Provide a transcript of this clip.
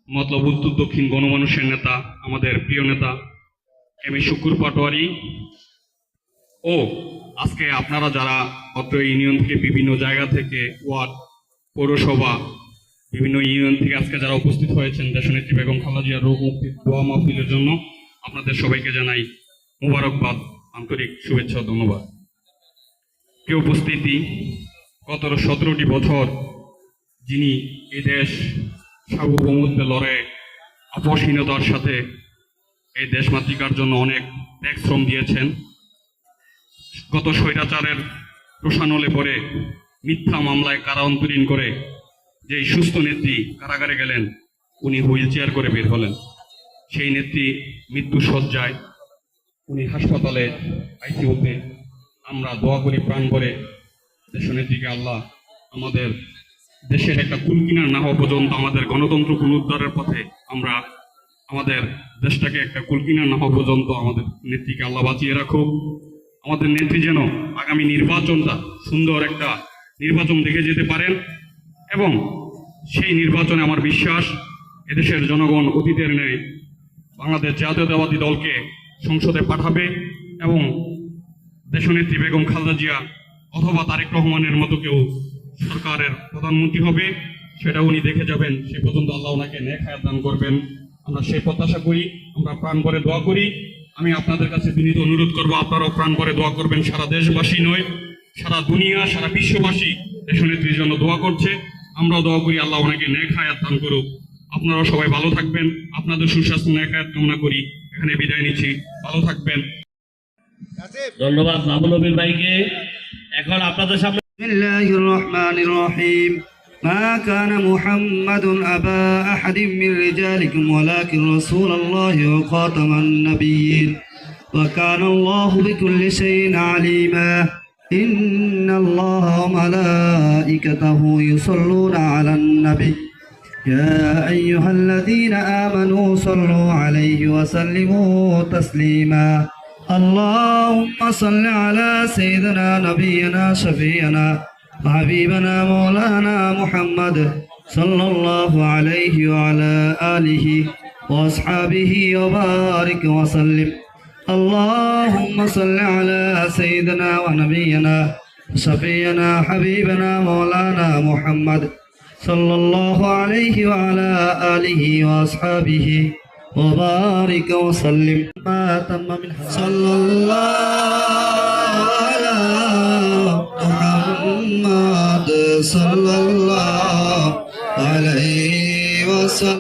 মতলব উত্তর দক্ষিণ গণমানুষের নেতা, আমাদের প্রিয় নেতা এম এ শুকুর পাটোয়ারি ও আজকে আপনারা যারা অত্র ইউনিয়ন থেকে বিভিন্ন জায়গা থেকে ওয়ার্ড, পৌরসভা, বিভিন্ন ইউনিয়ন থেকে আজকে যারা উপস্থিত হয়েছেন দেশনেত্রী বেগম খালেদা জিয়ার রোগ মুক্তির দোয়া মাহফিলের জন্য আপনাদের সবাইকে জানাই মোবারকবাদ, আন্তরিক শুভেচ্ছা, ধন্যবাদ। প্রিয় উপস্থিতি, গত 17টি বছর যিনি এই দেশ সার্বভৌমত্বের লড়াইয়ে আপসহীনতার সাথে এই দেশমাতৃকার জন্য অনেক ত্যাগ শ্রম দিয়েছেন, গত স্বৈরাচারের রোষানলে পরে মিথ্যা মামলায় কারান্তরীণ করে যেই সুস্থ নেত্রী কারাগারে গেলেন, উনি হুইল চেয়ার করে বের হলেন। সেই নেত্রী মৃত্যু শয্যায়, উনি হাসপাতালে আইসিইউতে। আমরা দোয়া করি প্রাণ করে দেশনেত্রীকে আল্লাহ আমাদের দেশের একটা কুলকিনার না হওয়া পর্যন্ত, আমাদের গণতন্ত্র পুনরুদ্ধারের পথে আমরা আমাদের দেশটাকে একটা কুলকিনার না হওয়া পর্যন্ত আমাদের নেত্রীকে আল্লাহ বাঁচিয়ে রাখুক। আমাদের নেত্রী যেন আগামী নির্বাচনটা সুন্দর একটা নির্বাচন দেখে যেতে পারেন এবং সেই নির্বাচনে আমার বিশ্বাস এদেশের জনগণ অতীতের ন্যায় বাংলাদেশ জাতীয়তাবাদী দলকে সংসদে পাঠাবে এবং দেশনেত্রী বেগম খালেদা জিয়া অথবা তারেক রহমানের মতো কেউ সরকারের প্রধানমন্ত্রী হবে, সেটা উনি দেখে যাবেন। সে পর্যন্ত আল্লাহ ওনাকে নেক হায়াত দান করবেন, আমরা সেই প্রত্যাশা করি, আমরা প্রাণ করে দোয়া করি। আমি আপনাদের কাছে বিনীত অনুরোধ করবো, আপনারাও প্রাণ করে দোয়া করবেন। সারা দেশবাসী নয়, সারা দুনিয়া, সারা বিশ্ববাসী দেশনেত্রীর জন্য দোয়া করছে, আমরাও দোয়া করি আল্লাহ ওনাকে নেক হায়াত দান করুক। আপনারাও সবাই ভালো থাকবেন, আপনাদের সুস্বাস্থ্য নেক হায়াত কামনা করি। এখানে বিদায় নিচ্ছি, ভালো থাকবেন। ধন্যবাদ মামুন নবীর ভাইকে। এখন আপনাদের সামনে বিসমিল্লাহির রহমানির রহিম। মা কানা মুহাম্মাদুন আবা আহাদিম মিন রিজালিকুম ওয়ালাকিন রাসূলুল্লাহি ওয়া খাতামান নাবিয়্যিন ওয়া কানা আল্লাহু বিকুল্লি শাইইন আলিমা। ইন্নাল্লাহা ওয়া মালাইকাতাহু ইউসাল্লুনা আলান নবী ইয়া আইয়ুহাল্লাযীনা আমানু সাল্লু আলাইহি ওয়া সাল্লিমু তাসলিমা। اللهم صل على سيدنا نبينا شفيعنا وحبيبنا مولانا محمد صلى الله عليه وعلى آله وأصحابه وبارك وسلم. اللهم صل على سيدنا ونبينا شفيعنا حبيبنا مولانا محمد صلى الله عليه وعلى آله وأصحابه وبارك وسلم. ما تم من صلى الله على محمد صلى الله عليه وسلم.